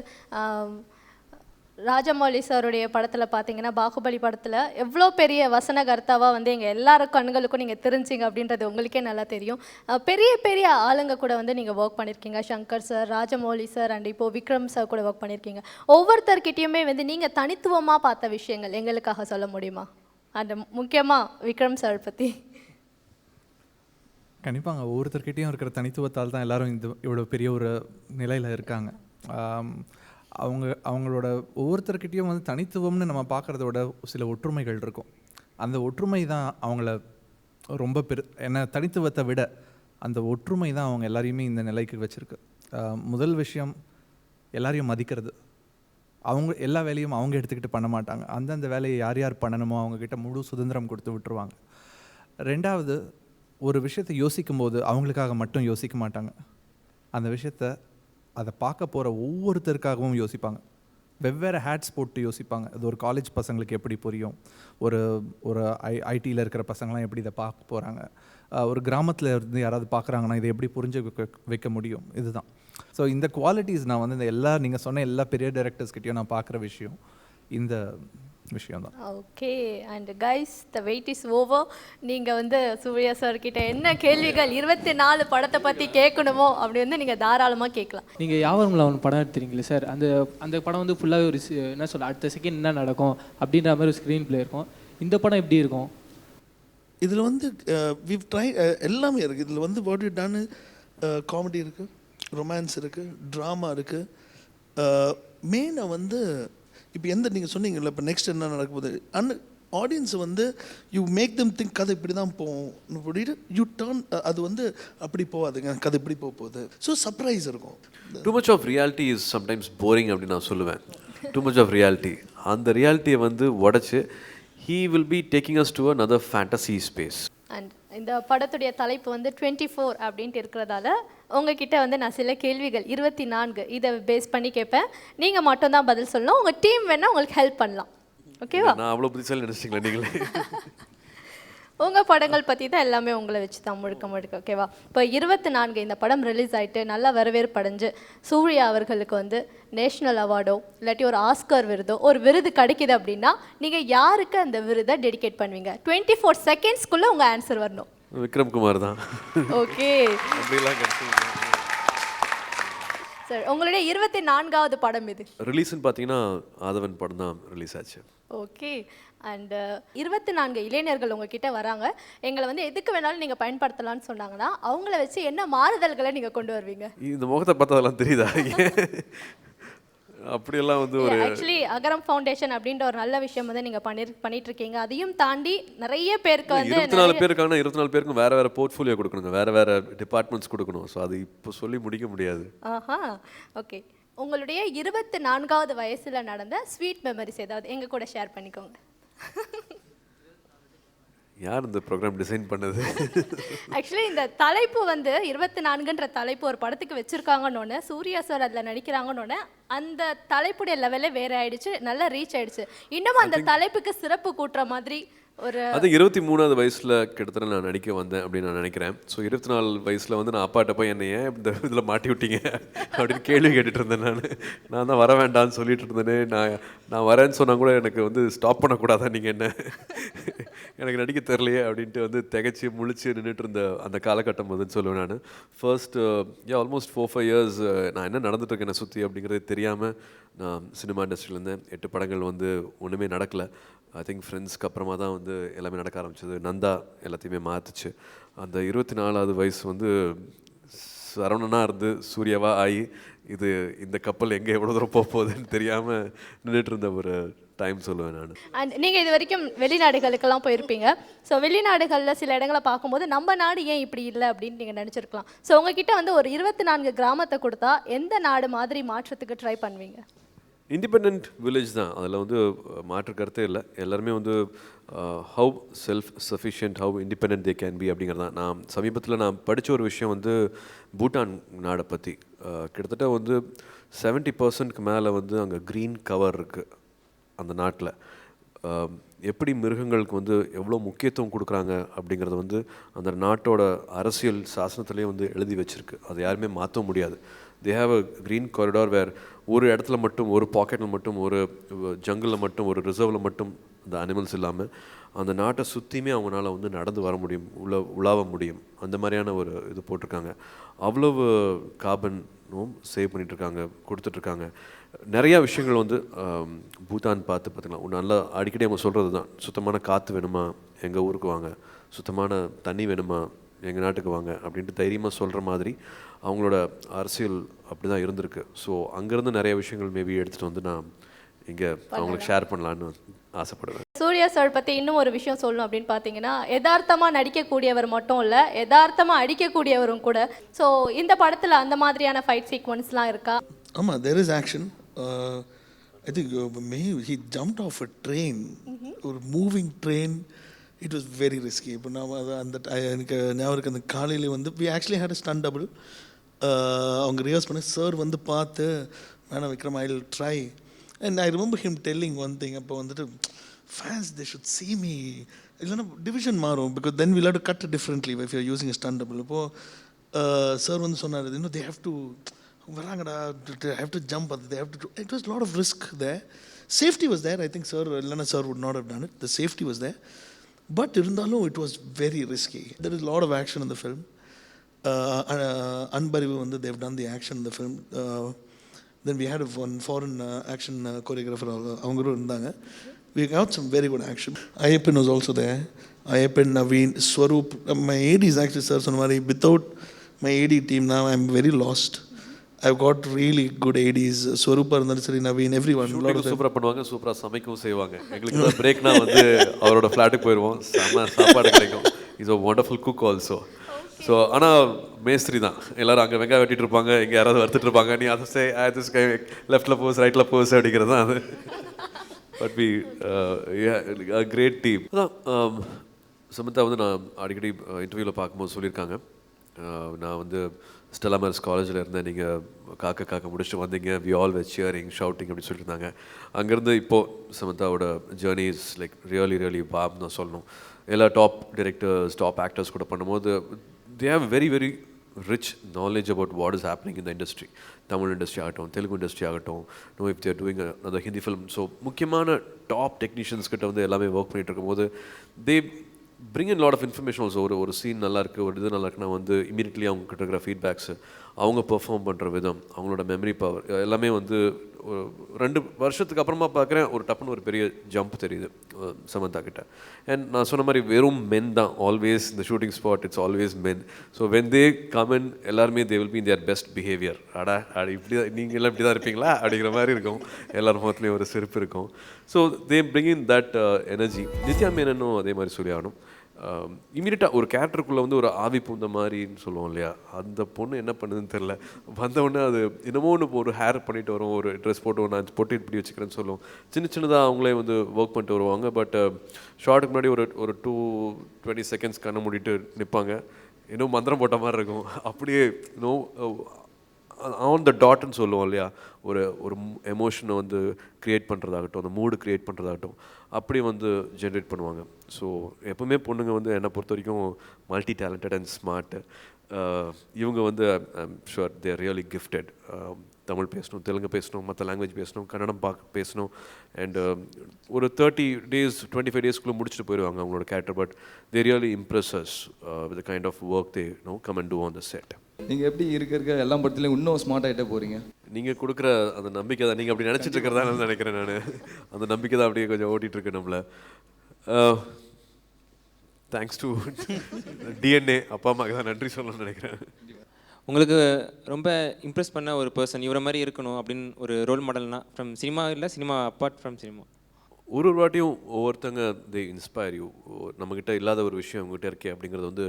ராஜமௌலி சாருடைய படத்தில் பார்த்தீங்கன்னா, பாகுபலி படத்தில் எவ்வளோ பெரிய வசனகர்த்தாவாக வந்து எங்கள் எல்லாரும் கண்களுக்கும் நீங்கள் தெரிஞ்சிங்க அப்படின்றது உங்களுக்கே நல்லா தெரியும். பெரிய பெரிய ஆளுங்க கூட வந்து நீங்கள் ஒர்க் பண்ணியிருக்கீங்க. Shankar sir, Rajamouli sir and இப்போது விக்ரம் சார் கூட ஒர்க் பண்ணியிருக்கீங்க. ஒவ்வொருத்தர்கிட்டையுமே வந்து நீங்கள் தனித்துவமாக பார்த்த விஷயங்கள் எங்களுக்காக சொல்ல முடியுமா? அந்த முக்கியமாக விக்ரம் சார் பற்றி. கண்டிப்பாங்க, ஒவ்வொருத்தர்கிட்டையும் இருக்கிற தனித்துவத்தால் தான் எல்லாரும் இவ்வளோ பெரிய ஒரு நிலையில் இருக்காங்க. அவங்களோட ஒவ்வொருத்தர்கிட்டையும் வந்து தனித்துவம்னு நம்ம பார்க்குறத விட சில ஒற்றுமைகள் இருக்கும். அந்த ஒற்றுமை தான் அவங்கள ரொம்ப தனித்துவத்தை விட அந்த ஒற்றுமை தான் அவங்க எல்லாரையுமே இந்த நிலைக்கு வச்சுருக்கு. முதல் விஷயம் எல்லாரையும் மதிக்கிறது. அவங்க எல்லா வேலையும் அவங்க எடுத்துக்கிட்டு பண்ண மாட்டாங்க. அந்தந்த வேலையை யார் யார் பண்ணணுமோ அவங்கக்கிட்ட முழு சுதந்திரம் கொடுத்து விட்டுருவாங்க. ரெண்டாவது, ஒரு விஷயத்தை யோசிக்கும்போது அவங்களுக்காக மட்டும் யோசிக்க மாட்டாங்க. அந்த விஷயத்தை அதை பார்க்க போகிற ஒவ்வொருத்தருக்காகவும் யோசிப்பாங்க. வெவ்வேறு ஹேட்ஸ் போட்டு யோசிப்பாங்க. அது ஒரு காலேஜ் பசங்களுக்கு எப்படி புரியும், ஒரு ஒரு ஐடியில் இருக்கிற பசங்களாம் எப்படி இதை பார்க்க போகிறாங்க, ஒரு கிராமத்தில் இருந்து யாராவது பார்க்குறாங்கன்னா இதை எப்படி புரிஞ்சு வைக்க முடியும். இதுதான். ஸோ இந்த குவாலிட்டிஸ் நான் வந்து இந்த எல்லா நீங்கள் சொன்ன எல்லா பெரிய டைரக்டர்ஸ்கிட்டையும் நான் பார்க்குற விஷயம் இந்த விஷயம் தான். Okay, and guys the wait is over. நீங்கள் வந்து சூர்யா சார் கிட்ட என்ன கேள்விகள் 24 படத்தை பற்றி கேட்கணுமோ அப்படி வந்து நீங்கள் தாராளமாக கேட்கலாம். நீங்கள் யாவரும் அவன் படம் எடுத்துறீங்களே சார், அந்த படம் வந்து ஃபுல்லாகவே ஒரு என்ன சொல்ல அடுத்த செகண்ட் என்ன நடக்கும் அப்படின்ற மாதிரி ஒரு ஸ்க்ரீன் பிளே இருக்கும். இந்த படம் எப்படி இருக்கும்? இதில் வந்து விவ் ட்ரை எல்லாமே இருக்குது. இதில் வந்து வாட் யூ டன் காமெடி இருக்குது, ரொமான்ஸ் இருக்குது, ட்ராமா இருக்குது. மெயினாக வந்து இப்போ நீங்கள் சொன்னீங்கல்ல இப்போ நெக்ஸ்ட் என்ன நடக்க போகுது, ஆடியன்ஸை வந்து யூ மேக் தெம் திங்க் கதை இப்படி தான் போகும் அப்படின்ட்டு யூ டர்ன், அது வந்து அப்படி போகாதுங்க, கதை இப்படி போகுது. ஸோ சர்ப்ரைஸ் இருக்கும். Too much of reality is sometimes boring அப்படின்னு நான் சொல்லுவேன். டூ மச் ஆஃப் ரியாலிட்டி, அந்த ரியாலிட்டியை வந்து உடச்சி he will be taking us to another fantasy space. And இந்த படத்துடைய தலைப்பு வந்து 24 அப்படின்ட்டு இருக்கிறதால உங்ககிட்ட வந்து நான் சில கேள்விகள் 24 இதை பேஸ் பண்ணி கேட்பேன். நீங்கள் மட்டும்தான் பதில் சொல்லணும். உங்கள் டீம் வேணால் உங்களுக்கு ஹெல்ப் பண்ணலாம். ஓகேவா? நான் அவ்வளோ புத்திசாலி நினச்சிங்களா நீங்களே? உங்கள் படங்கள் பற்றி தான் எல்லாமே உங்களை வச்சு தான் முழுக்க. ஓகேவா? இப்போ 24 இந்த படம் ரிலீஸ் ஆகிட்டு நல்லா வரவேற்பு அடைஞ்சு சூர்யா அவர்களுக்கு வந்து நேஷ்னல் அவார்டோ இல்லாட்டி ஒரு ஆஸ்கர் விருதோ ஒரு விருது கிடைக்கிது அப்படின்னா நீங்கள் யாருக்கு அந்த விருதை டெடிகேட் பண்ணுவீங்க? 24 செகண்ட்ஸ்க்குள்ளே உங்கள் ஆன்சர் வரணும். விக்ரம் குமார் தான். ஓகே அப்படிலாம் கிடைச்சிங்க சார். உங்களுடைய 24வது படம் இது ரிலீஸ்ன்னு பார்த்தீங்கன்னா ஆதவன் படம் தான் ரிலீஸ் ஆச்சு. ஓகே, அண்ட் 24 இளைஞர்கள் உங்ககிட்ட வராங்க, எங்களை வந்து எதுக்கு வேணாலும் நீங்கள் பயன்படுத்தலாம்னு சொன்னாங்கன்னா அவங்கள வச்சு என்ன மாறுதல்களை நீங்கள் கொண்டு வருவீங்க? இந்த முகத்தை பார்த்தா அதெல்லாம் தெரியுதா? அப்படியெல்லாம் வந்து ஒரு ஆக்சுவலி அகரம் ஃபவுண்டேஷன் அப்படின்ற ஒரு நல்ல விஷயம் வந்து நீங்கள் பண்ணிட்டு இருக்கீங்க. அதையும் தாண்டி நிறைய பேருக்கு வந்து 24 பேர் இருக்காங்கன்னா 24 பேருக்கும் வேற வேற போர்ட்ஃபோலியோ கொடுக்கணுங்க, வேற வேற டிபார்ட்மெண்ட்ஸ் கொடுக்கணும். ஸோ அது இப்போ சொல்லி முடிக்க முடியாது. ஆஹா, ஓகே. உங்களுடைய 24வது வயசுல நடந்த ஸ்வீட் மெமரிஸ் ஏதாவது எங்க கூட ஷேர் பண்ணிக்கோங்க. யார் இந்த ப்ரோக்ராம் டிசைன் பண்ணது? ஆக்சுவலி இந்த தலைப்பு வந்து 24ன்ற தலைப்பு ஒரு படத்துக்கு வச்சிருக்காங்கன்னு சூர்யா சார் அதில் நடிக்கிறாங்கன்னு அந்த தலைப்புடைய லெவலே வேற ஆயிடுச்சு, நல்லா ரீச் ஆயிடுச்சு. இன்னும் அந்த தலைப்புக்கு சிறப்பு கூட்டுற மாதிரி ஒரு அது 23வது வயசில் கிட்டத்தட்ட நான் நடிக்க வந்தேன் அப்படின்னு நான் நினைக்கிறேன். ஸோ 24 வயசில் வந்து நான் அப்பாட்ட போய் என்னை ஏன் இந்த இதில் மாட்டி விட்டீங்க அப்படின்னு கேள்வி கேட்டுட்டு இருந்தேன். நான் தான் வர வேண்டாம்னு சொல்லிட்டு இருந்தேனே. நான் வரேன்னு சொன்னால் கூட எனக்கு வந்து ஸ்டாப் பண்ணக்கூடாதான் நீங்கள் என்ன, எனக்கு நடிக்க தெரிலையே அப்படின்ட்டு வந்து திகச்சு முழிச்சு நின்றுட்டு இருந்த அந்த காலகட்டம் வந்துன்னு சொல்லுவேன் நான். ஃபர்ஸ்ட் ஆல்மோஸ்ட் 4-5 இயர்ஸ் நான் என்ன நடந்துட்டு இருக்கேன் என்னை சுற்றி அப்படிங்கிறது தெரியாமல் நான் சினிமா இண்டஸ்ட்ரியில் இருந்தேன். 8 படங்கள் வந்து ஒன்றுமே நடக்கலை. ஐ திங்க் ஃப்ரெண்ட்ஸ்க்கு அப்புறமா தான் வந்து எல்லாமே நடக்க ஆரம்பிச்சது. நந்தா எல்லாத்தையுமே மாற்றுச்சு. அந்த 24வது வயசு வந்து சரவணனாக இருந்து சூர்யாவாக ஆகி இது இந்த கப்பல் எங்கே எவ்வளோ தூரம் போக போகுதுன்னு தெரியாமல் நின்றுட்டு இருந்த ஒரு டைம் சொல்லுவேன் நான். அண்ட் நீங்கள் இது வரைக்கும் வெளிநாடுகளுக்கெல்லாம் போயிருப்பீங்க. ஸோ வெளிநாடுகளில் சில இடங்களை பார்க்கும்போது நம்ம நாடு ஏன் இப்படி இல்லை அப்படின்னு நீங்கள் நினச்சிருக்கலாம். ஸோ உங்ககிட்ட வந்து ஒரு 24 கிராமத்தை கொடுத்தா எந்த நாடு மாதிரி மாற்றத்துக்கு ட்ரை பண்ணுவீங்க? இண்டிபெண்ட் வில்லேஜ் தான், அதில் வந்து மாற்று கருத்தே இல்லை. எல்லாருமே வந்து how self sufficient, how independent they can be அப்படிங்கிறது தான். நான் சமீபத்தில் நான் படித்த ஒரு விஷயம் வந்து பூட்டான் நாடை பற்றி. கிட்டத்தட்ட வந்து 70%க்கு மேலே வந்து அங்கே க்ரீன் கவர் இருக்குது அந்த நாட்டில். எப்படி மிருகங்களுக்கு வந்து எவ்வளோ முக்கியத்துவம் கொடுக்குறாங்க அப்படிங்கிறது வந்து அந்த நாட்டோட அரசியல் சாசனத்துலேயே வந்து எழுதி வச்சுருக்கு. அதை யாருமே மாற்ற முடியாது. They have a green corridor where ஒரு இடத்துல மட்டும், ஒரு பாக்கெட்டில் மட்டும், ஒரு ஜங்கிளில் மட்டும், ஒரு ரிசர்வில் மட்டும் அந்த அனிமல்ஸ் இல்லாமல் அந்த நாட்டை சுற்றியுமே அவங்களால வந்து நடந்து வர முடியும், உலாவ முடியும். அந்த மாதிரியான ஒரு இது போட்டிருக்காங்க. அவ்வளவு கார்பனும் சேவ் பண்ணிகிட்ருக்காங்க, கொடுத்துட்ருக்காங்க. நிறையா விஷயங்கள் வந்து பூட்டான் பார்த்துக்கலாம். ஒன்று நல்லா அடிக்கடி அவங்க சொல்கிறது தான், சுத்தமான காற்று வேணுமா எங்கள் ஊருக்கு வாங்க, சுத்தமான தண்ணி வேணுமா எங்கள் நாட்டுக்கு வாங்க அப்படின்ட்டு தைரியமாக சொல்கிற மாதிரி அவங்களோட அரசியல் அப்படி தான் இருந்திருக்கு. ஸோ அங்கேருந்து நிறைய விஷயங்கள் மேபி எடுத்துகிட்டு வந்து நான் இங்கே அவங்களுக்கு ஷேர் பண்ணலான்னு ஆசைப்படுவேன். சூர்யா சார் பற்றி இன்னும் ஒரு விஷயம் சொல்லணும் அப்படின்னு பார்த்தீங்கன்னா, யதார்த்தமாக நடிக்கக்கூடியவர் மட்டும் இல்லை, யதார்த்தமாக அடிக்கக்கூடியவரும் கூட. ஸோ இந்த படத்தில் அந்த மாதிரியான ஃபைட் சீக்வன்ஸ்லாம் இருக்கா? ஆமாம், there is action. I think he jumped off a train, or moving train. It was very risky. இப்போ நான் அந்த எனக்கு ஞாபகம் இருக்கு, அந்த காலையில் வந்து we actually had a stunt double. அவங்க ரிஹர்ஸ் பண்ண சார் வந்து பார்த்து வேணா Vikram I will try. And I remember him telling one thing, அப்போ வந்துட்டு fans they should see me, இல்லைன்னா டிவிஷன் மாறும், because then we'll have to cut differently if you're using a stunt double. இப்போது sir வந்து சொன்னார், they have to வராங்கடா, they have to jump, they have to do. It was a lot of risk there. Safety was there. I think sir, இல்லைன்னா sir would not have done it. The safety was there. But இருந்தாலும் it was very risky. There is a lot of action in the film. Anbarivu வந்து they've done the action in the film. Then we had one foreign action choreographer, அவங்களும் இருந்தாங்க. We got some very good action. Ayyappan was also there. Ayyappan, Naveen, Swaroop. My AD is actually sir சொன்ன மாதிரி, without my AD team now I'm very lost. I've got really good ADs. Swaroop இருந்தாலும் சரி, Naveen, everyone. சூப்பராக பண்ணுவாங்க, சூப்பராக சமைக்கவும் செய்வாங்க. எங்களுக்கு பிரேக்னா வந்து அவரோட ஃப்ளாட்டுக்கு போயிடுவோம், செம்ம சாப்பாடு கிடைக்கும். Is a wonderful cook also. So ஆனால் மேஸ்திரி தான், எல்லோரும் அங்கே வெங்காயம் வெட்டிட்டு இருப்பாங்க, இங்கே யாராவது வறுத்துட்டு இருப்பாங்க, நீ அதை சே திஸ் கை லெஃப்டில் போஸ் ரைட்டில் போஸ் அப்படிங்கிறது தான் அது. But we great team. அதான் சமந்தா வந்து நான் அடிக்கடி இன்டர்வியூவில் பார்க்கும்போது சொல்லியிருக்காங்க, நான் வந்து ஸ்டெல்லா மேரிஸ் காலேஜில் இருந்தேன், நீங்கள் காக்க முடிச்சுட்டு வந்தீங்க, we all were cheering shouting அப்படின்னு சொல்லியிருந்தாங்க. அங்கேருந்து இப்போது சமந்தாவோட journey is like really pop தான் சொல்லணும். எல்லா டாப் டிரெக்டர்ஸ், டாப் ஆக்டர்ஸ் கூட பண்ணும்போது they have very rich knowledge about what is happening in the industry. Tamil industry ஆகட்டும், தெலுங்கு இண்டஸ்ட்ரி ஆகட்டும், know if they are doing another Hindi film. So முக்கியமான top technicians கிட்ட வந்து எல்லாமே ஒர்க் பண்ணிட்டு இருக்கும்போது they bring in lot of information also. ஒரு scene நல்லா இருக்குது, ஒரு இது நல்லா இருக்குன்னா வந்து இமீடியட்லி அவங்க கிட்ட இருக்கிற ஃபீட்பேக்ஸு, அவங்க பெர்ஃபார்ம் பண்ணுற விதம், அவங்களோட மெமரி பவர் எல்லாமே வந்து 2 வருஷத்துக்கு அப்புறமா பார்க்குறேன் ஒரு டப்புன்னு ஒரு பெரிய ஜம்ப் தெரியுது சமந்தா கிட்ட. அண்ட் நான் சொன்ன மாதிரி வெறும் மென் தான் ஆல்வேஸ் இந்த shooting spot, it's always men. So when they come in எல்லாருமே they will be in their best behaviour. இப்படி தான் நீங்கள் எல்லாம் இப்படி தான் இருப்பீங்களா அப்படிங்கிற மாதிரி இருக்கும், எல்லார் முகத்துலேயும் ஒரு சிரிப்பு இருக்கும். So they bring in that energy. Nithya மேனனும் அதே மாதிரி சொல்லி ஆகணும். இமீடியட்டாக ஒரு கேரக்டருக்குள்ளே வந்து ஒரு ஆவி பூந்த மாதிரின்னு சொல்லுவோம் இல்லையா, அந்த பொண்ணு என்ன பண்ணுதுன்னு தெரில, வந்தவுடனே அது என்னமோ ஒன்று ஒரு ஹேர் பண்ணிட்டு வரும், ஒரு ட்ரெஸ் போட்டு நான் போட்டு இப்படி வச்சுக்கிறேன்னு சொல்லுவோம். சின்னதாக அவங்களே வந்து ஒர்க் பண்ணிட்டு வருவாங்க. பட் ஷார்ட்டுக்கு முன்னாடி ஒரு 2-20 செகண்ட்ஸ் கண்ணை மூடிட்டு நிற்பாங்க, இன்னும் மந்திரம் போட்ட மாதிரி இருக்கும். அப்படியே இன்னும் ஆன் த டாட்னு சொல்லுவோம் இல்லையா, ஒரு எமோஷனை வந்து க்ரியேட் பண்ணுறதாகட்டும், அந்த மூடு க்ரியேட் பண்ணுறதாகட்டும், அப்படி வந்து ஜென்ரேட் பண்ணுவாங்க. ஸோ எப்போவுமே பொண்ணுங்க வந்து என்னை பொறுத்த வரைக்கும் மல்டி டேலண்டட் அண்ட் ஸ்மார்ட்டு. இவங்க வந்து I'm sure they are really gifted. Tamil பேசணும், தெலுங்கு பேசணும், மற்ற லாங்குவேஜ் பேசணும், கன்னடம் பேசணும். அண்ட் ஒரு 30 days 25 daysக்குள்ளே முடிச்சுட்டு போயிடுவாங்க அவங்களோட character. But they really impresses with the kind of work they come and do on the set. நீங்கள் எப்படி இருக்க எல்லா படத்துலையும் இன்னும் ஸ்மார்ட் ஆகிட்டே போகிறீங்க. நீங்கள் கொடுக்குற அந்த நம்பிக்கை தான், நீங்கள் அப்படி நினச்சிட்டு இருக்கிறதா நினைக்கிறேன் நான். அந்த நம்பிக்கை தான் அப்படியே கொஞ்சம் ஓட்டிகிட்டு இருக்கேன் நம்மளை. தேங்க்ஸ் டு டிஎன்ஏ அப்பா அம்மாவுக்கு தான் நன்றி சொல்லணும்னு நினைக்கிறேன். உங்களுக்கு ரொம்ப இம்ப்ரெஸ் பண்ண ஒரு பர்சன், இவரை மாதிரி இருக்கணும் அப்படின்னு ஒரு ரோல் மாடல்னா ஃப்ரம் சினிமா இல்லை சினிமா அப்பார்ட் ஃப்ரம் சினிமா? ஒரு வாட்டியும் ஒவ்வொருத்தங்க தே இன்ஸ்பயர் யூ. நம்மக்கிட்ட இல்லாத ஒரு விஷயம் உங்ககிட்ட இருக்கே அப்படிங்கிறது வந்து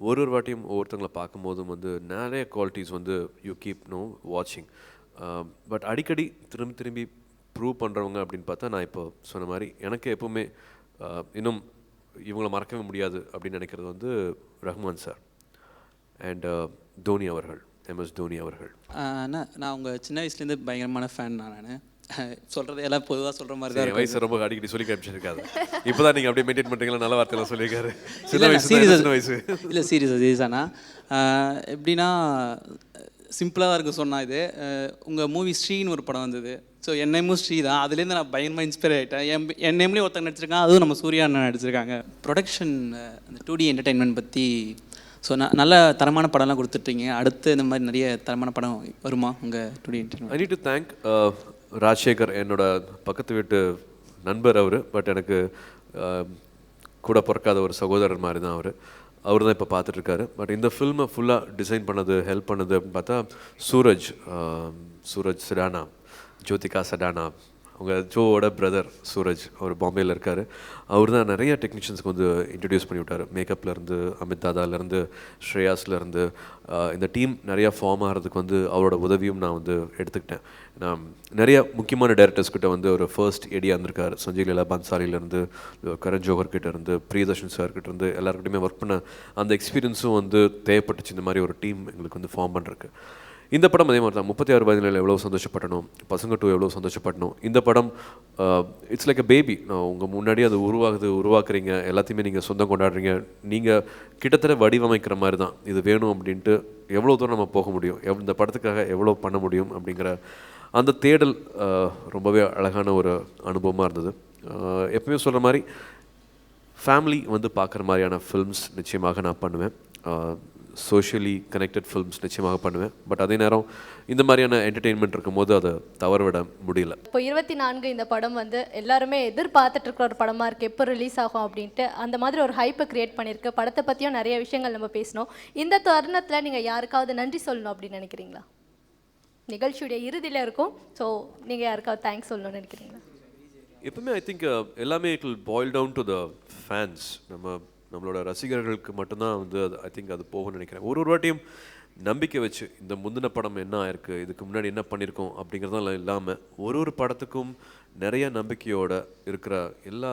ஒரு வாட்டியும் ஒவ்வொருத்தங்களை பார்க்கும்போதும் வந்து நிறைய குவாலிட்டிஸ் வந்து யூ கீப் நோ வாட்சிங். பட் அடிக்கடி திரும்பி ப்ரூவ் பண்ணுறவங்க அப்படின்னு பார்த்தா, நான் இப்போ சொன்ன மாதிரி எனக்கு எப்போவுமே இன்னும் இவங்களை மறக்கவே முடியாது அப்படின்னு நினைக்கிறது வந்து ரஹ்மான் சார் அண்ட் தோனி அவர்கள், MS தோனி அவர்கள். அண்ணா, நான் உங்கள் சின்ன வயசுலேருந்து பயங்கரமான ஃபேன் நான் சொல்கிறது எல்லாம் பொதுவாக சொல்கிற மாதிரி தான் வயசு ரொம்ப அடிக்கடி சொல்லி காமிச்சிருக்காது. இப்போ தான் நீங்கள் அப்படியே மெயின்டைன் பண்ணுறீங்களா, நல்ல வார்த்தையெல்லாம் சொல்லியிருக்காரு. சீரியஸ் இல்லை சீரியஸாண்ணா. எப்படின்னா சிம்பிளாக இருக்க சொன்னால், இது உங்கள் மூவி ஸ்ரீன்னு ஒரு படம் வந்தது. ஸோ என் நேமும் ஸ்ரீ தான். அதுலேருந்து நான் பயங்கரமாக இன்ஸ்பயர் ஆகிட்டேன். என் நேம்லேயும் ஒருத்தங்க நடிச்சிருக்காங்க, அதுவும் நம்ம சூர்யா அண்ணன் நடிச்சிருக்காங்க. ப்ரொடக்ஷன் அந்த 2D என்டர்டெயின்மெண்ட் பற்றி ஸோ நல்ல தரமான படம்லாம் கொடுத்துட்ருக்கீங்க. அடுத்து இந்த மாதிரி நிறைய தரமான படம் வருமா உங்கள் 2D entertainment? I need to thank Rajasekar, என்னோட பக்கத்து வீட்டு நண்பர் அவர். பட் எனக்கு கூட பிறக்காத ஒரு சகோதரர் மாதிரி தான் அவர் தான் இப்போ பார்த்துட்ருக்காரு. பட் இந்த ஃபில்மை ஃபுல்லாக டிசைன் பண்ணது, ஹெல்ப் பண்ணது அப்படின்னு பார்த்தா சூரஜ் சிடானா, ஜோதிகா சடானா, அவங்க ஜோவோட பிரதர் சூரஜ், அவர் பாம்பேயில் இருக்கார். அவர் தான் நிறைய டெக்னீஷியன்ஸ்க்கு வந்து இன்ட்ரடியூஸ் பண்ணி விட்டார். மேக்கப்லேருந்து, அமித் தாதாலேருந்து, ஸ்ரேயாஸ்லேருந்து இந்த டீம் நிறையா ஃபார்ம் ஆகிறதுக்கு வந்து அவரோட உதவியும் நான் வந்து எடுத்துக்கிட்டேன். நான் நிறைய முக்கியமான டைரக்டர்ஸ்கிட்ட வந்து ஒரு ஃபர்ஸ்ட் எடியாக இருந்திருக்கார். சஞ்சய் லீலா பன்சாலிலேருந்து, கரண் ஜோஹர் கிட்ட இருந்து, பிரியதர்ஷன் சார்கிட்ட இருந்து எல்லாருக்கிட்டையுமே ஒர்க் பண்ண அந்த எக்ஸ்பீரியன்ஸும் வந்து தேவைப்பட்டுச்சு இந்த மாதிரி ஒரு டீம் எங்களுக்கு வந்து ஃபார்ம் பண்ணுறதுக்கு. இந்த படம் அதே மாதிரி தான். 36 வயதில் எவ்வளோ சந்தோஷப்படணும், பசங்க 2 எவ்வளோ சந்தோஷப்படணும். இந்த படம் இட்ஸ் லைக் அ பேபி. உங்கள் முன்னாடி அது உருவாக்குறீங்க, எல்லாத்தையுமே நீங்கள் சொந்தம் கொண்டாடுறீங்க. நீங்கள் கிட்டத்தட்ட வடிவமைக்கிற மாதிரி தான். இது வேணும் அப்படின்ட்டு எவ்வளோ தூரம் நம்ம போக முடியும், இந்த படத்துக்காக எவ்வளோ பண்ண முடியும் அப்படிங்கிற அந்த தேடல் ரொம்பவே அழகான ஒரு அனுபவமாக இருந்தது. எப்பவுமே சொல்கிற மாதிரி ஃபேமிலி வந்து பார்க்குற மாதிரியான ஃபில்ம்ஸ் நிச்சயமாக நான் பண்ணுவேன். சோஷியலி கனெக்டட் ஃபில்ம்ஸ் நிச்சயமாக பண்ணுவேன். பட் அதே நேரம் இந்த மாதிரியான என்டர்டெயின்மெண்ட் இருக்கும்போது அதை தவறவிட முடியல. இப்போ 24 இந்த படம் வந்து எல்லாருமே எதிர்பார்த்துட்டு இருக்கிற ஒரு படமாக இருக்குது, எப்போ ரிலீஸ் ஆகும் அப்படின்ட்டு. அந்த மாதிரி ஒரு ஹைப்பை க்ரியேட் பண்ணியிருக்கு. படத்தை பற்றியும் நிறைய விஷயங்கள் நம்ம பேசணும். இந்த தருணத்தில் நீங்கள் யாருக்காவது நன்றி சொல்லணும் அப்படின்னு நினைக்கிறீங்களா? நிகழ்ச்சியுடைய இறுதியில் இருக்கும். ஸோ நீங்கள் யாருக்காவது தேங்க்ஸ் சொல்லணும்னு நினைக்கிறீங்களா? எப்பவுமே ஐ திங்க் எல்லாமே it will boil down to the fans. நம்மளோட ரசிகர்களுக்கு மட்டும்தான் வந்து ஐ திங்க் அது போகும்னு நினைக்கிறேன். ஒரு வாட்டியும் நம்பிக்கை வச்சு இந்த முந்தின படம் என்ன ஆயிருக்கு, இதுக்கு முன்னாடி என்ன பண்ணியிருக்கோம் அப்படிங்கிறதெல்லாம் இல்லாமல் ஒரு படத்துக்கும் நிறைய நம்பிக்கையோட இருக்கிற எல்லா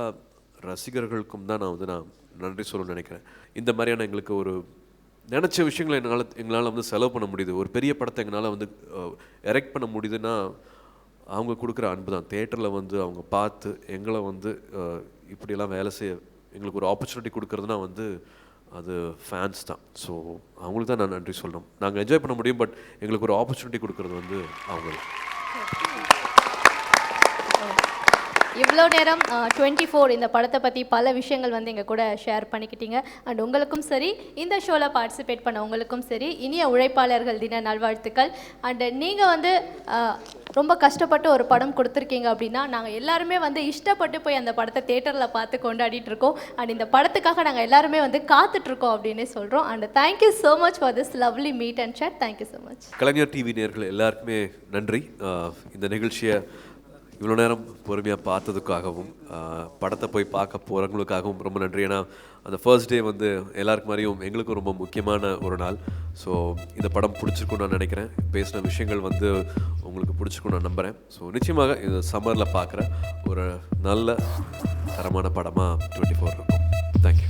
ரசிகர்களுக்கும் தான் நான் நன்றி சொல்லணும்னு நினைக்கிறேன். இந்த மாதிரியான எங்களுக்கு ஒரு நினச்ச விஷயங்களை எங்களால் வந்து செலவு பண்ண முடியுது. ஒரு பெரிய படத்தை எங்களால் வந்து எரெக்ட் பண்ண முடியுதுன்னா அவங்க கொடுக்குற அன்பு தான். தியேட்டரில் வந்து அவங்க பார்த்து எங்களை வந்து இப்படியெல்லாம் வேலை செய்ய எங்களுக்கு ஒரு ஆப்பர்ச்சுனிட்டி கொடுக்குறதுனா வந்து அது ஃபேன்ஸ் தான். ஸோ அவங்களுக்கு தான் நான் நன்றி சொல்லணும். நாங்கள் என்ஜாய் பண்ண முடியும், பட் எங்களுக்கு ஒரு ஆப்பர்ச்சுனிட்டி கொடுக்குறது வந்து அவங்க. இவ்வளோ நேரம் 24 இந்த படத்தை பற்றி பல விஷயங்கள் வந்து எங்கள் கூட ஷேர் பண்ணிக்கிட்டீங்க. அண்ட் உங்களுக்கும் சரி, இந்த ஷோவில் பார்ட்டிசிபேட் பண்ண உங்களுக்கும் சரி, இனிய உழைப்பாளர்கள் தின நல்வாழ்த்துக்கள். அண்டு நீங்கள் வந்து ரொம்ப கஷ்டப்பட்டு ஒரு படம் கொடுத்துருக்கீங்க அப்படின்னா நாங்கள் எல்லாருமே வந்து இஷ்டப்பட்டு போய் அந்த படத்தை தேட்டரில் பார்த்து கொண்டாடிட்டு இருக்கோம். அண்ட் இந்த படத்துக்காக நாங்கள் எல்லாருமே வந்து காத்துட்ருக்கோம் அப்படின்னு சொல்கிறோம். And thank you so much for this lovely meet and chat. Thank you so much. Kalaignar TV நேயர்கள் எல்லாருக்குமே நன்றி. இந்த நிகழ்ச்சியை இவ்வளோ நேரம் பொறுமையாக பார்த்ததுக்காகவும் படத்தை போய் பார்க்க போகிறவங்களுக்காகவும் ரொம்ப நன்றி. ஏன்னா அந்த ஃபர்ஸ்ட் டே வந்து எல்லாருக்கு மாதிரியும் எங்களுக்கும் ரொம்ப முக்கியமான ஒரு நாள். ஸோ இந்த படம் பிடிச்சிருக்குன்னு நான் நினைக்கிறேன். பேசின விஷயங்கள் வந்து உங்களுக்கு பிடிச்சிருக்குன்னு நான் நம்புகிறேன். ஸோ நிச்சயமாக இது சம்மரில் பார்க்குற ஒரு நல்ல தரமான படமாக 24 இருக்கும். தேங்க்யூ.